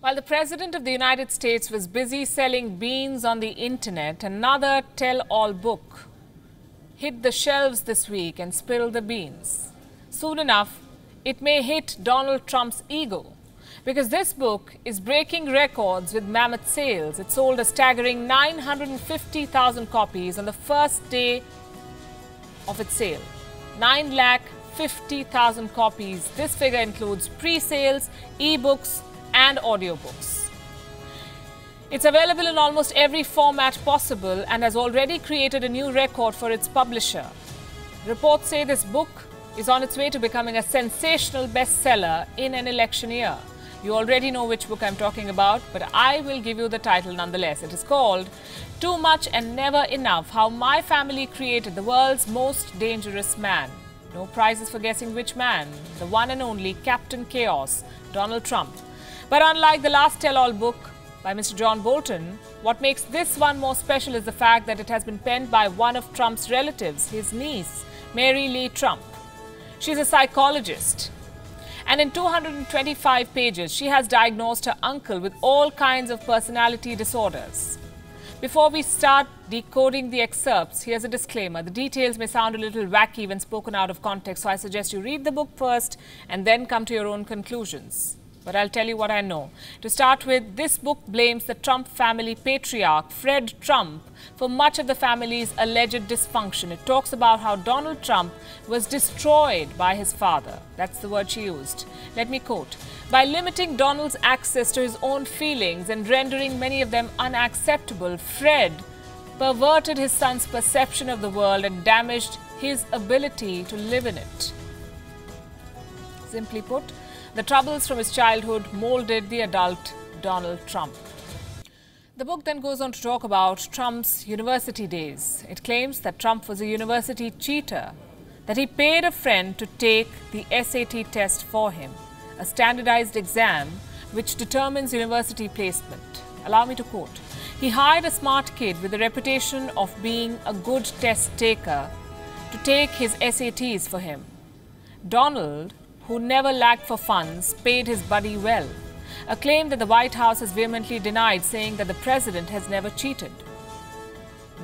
While the President of the United States was busy selling beans on the internet, another tell-all book hit the shelves this week and spilled the beans. Soon enough, it may hit Donald Trump's ego, because this book is breaking records with mammoth sales. It sold a staggering 950,000 copies on the first day of its sale. 950,000 copies. This figure includes pre-sales, e-books, and audiobooks. It's available in almost every format possible and has already created a new record for its publisher. Reports say this book is on its way to becoming a sensational bestseller in an election year. You already know which book I'm talking about, but I will give you the title nonetheless. It is called Too Much and Never Enough: How My Family Created the World's Most Dangerous Man. No prizes for guessing which man. The one and only Captain Chaos, Donald Trump. But unlike the last tell-all book by Mr. John Bolton, what makes this one more special is the fact that it has been penned by one of Trump's relatives, his niece, Mary Lee Trump. She's a psychologist. And in 225 pages, she has diagnosed her uncle with all kinds of personality disorders. Before we start decoding the excerpts, here's a disclaimer. The details may sound a little wacky when spoken out of context, so I suggest you read the book first and then come to your own conclusions. But I'll tell you what I know. To start with, this book blames the Trump family patriarch, Fred Trump, for much of the family's alleged dysfunction. It talks about how Donald Trump was destroyed by his father. That's the word she used. Let me quote. By limiting Donald's access to his own feelings and rendering many of them unacceptable, Fred perverted his son's perception of the world and damaged his ability to live in it. Simply put, the troubles from his childhood molded the adult Donald Trump. The book then goes on to talk about Trump's university days. It claims that Trump was a university cheater, that he paid a friend to take the SAT test for him, a standardized exam which determines university placement. Allow me to quote. He hired a smart kid with a reputation of being a good test taker to take his SATs for him. Donald, who never lacked for funds, paid his buddy well, a claim that the White House has vehemently denied, saying that the president has never cheated.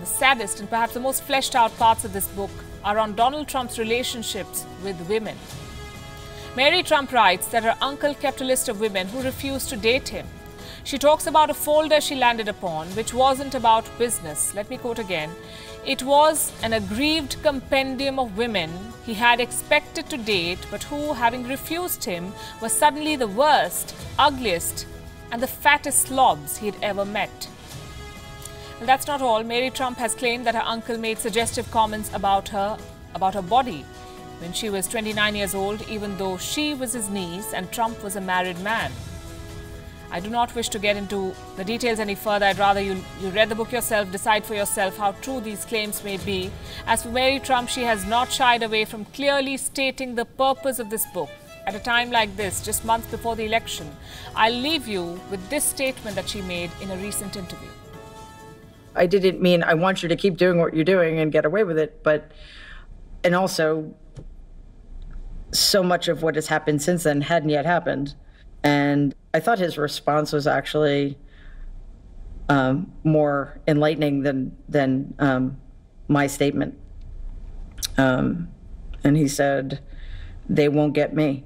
The saddest and perhaps the most fleshed out parts of this book are on Donald Trump's relationships with women. Mary Trump writes that her uncle kept a list of women who refused to date him. She talks about a folder she landed upon, which wasn't about business. Let me quote again. It was an aggrieved compendium of women he had expected to date, but who, having refused him, were suddenly the worst, ugliest, and the fattest slobs he had ever met. Well, that's not all. Mary Trump has claimed that her uncle made suggestive comments about her body when she was 29 years old, even though she was his niece and Trump was a married man. I do not wish to get into the details any further. I'd rather you read the book yourself, decide for yourself how true these claims may be. As for Mary Trump, she has not shied away from clearly stating the purpose of this book. At a time like this, just months before the election, I'll leave you with this statement that she made in a recent interview. I didn't mean I want you to keep doing what you're doing and get away with it, and also so much of what has happened since then hadn't yet happened. And I thought his response was actually more enlightening than my statement. And he said, "They won't get me."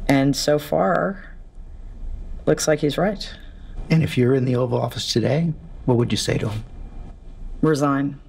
And so far, looks like he's right. And if you're in the Oval Office today, what would you say to him? Resign.